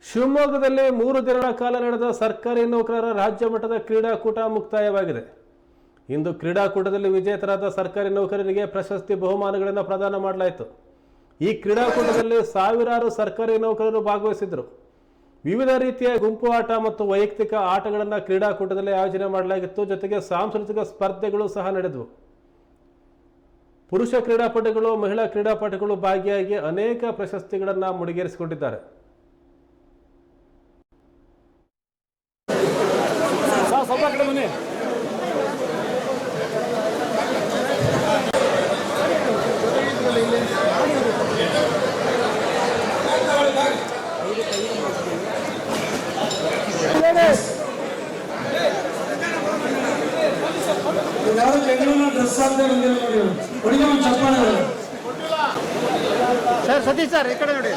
ಶಿವಮೊಗ್ಗದಲ್ಲಿ 3 ದಿನಗಳ ಕಾಲ ನಡೆದ ಸರ್ಕಾರಿ ನೌಕರರ ರಾಜ್ಯ ಮಟ್ಟದ ಕ್ರೀಡಾಕೂಟ ಮುಕ್ತಾಯವಾಗಿದೆ. ಇಂದು ಕ್ರೀಡಾಕೂಟದಲ್ಲಿ ವಿಜೇತರಾದ ಸರ್ಕಾರಿ ನೌಕರರಿಗೆ ಪ್ರಶಸ್ತಿ ಬಹುಮಾನಗಳನ್ನು ಪ್ರದಾನ ಮಾಡಲಾಯಿತು. ಈ ಕ್ರೀಡಾಕೂಟದಲ್ಲಿ ಸಾವಿರಾರು ಸರ್ಕಾರಿ ನೌಕರರು ಭಾಗವಹಿಸಿದರು. ವಿವಿಧ ರೀತಿಯ ಗುಂಪು ಆಟ ಮತ್ತು ವೈಯಕ್ತಿಕ ಆಟಗಳನ್ನು ಕ್ರೀಡಾಕೂಟದಲ್ಲಿ ಆಯೋಜನೆ ಮಾಡಲಾಗಿತ್ತು. ಜೊತೆಗೆ ಸಾಂಸ್ಕೃತಿಕ ಸ್ಪರ್ಧೆಗಳು ಸಹ ನಡೆದವು. ಪುರುಷ ಕ್ರೀಡಾಪಟುಗಳು, ಮಹಿಳಾ ಕ್ರೀಡಾಪಟುಗಳು ಭಾಗಿಯಾಗಿ ಅನೇಕ ಪ್ರಶಸ್ತಿಗಳನ್ನು ಮುಡಿಗೇರಿಸಿಕೊಂಡಿದ್ದಾರೆ. सर सतीश सर इकड़े नोडी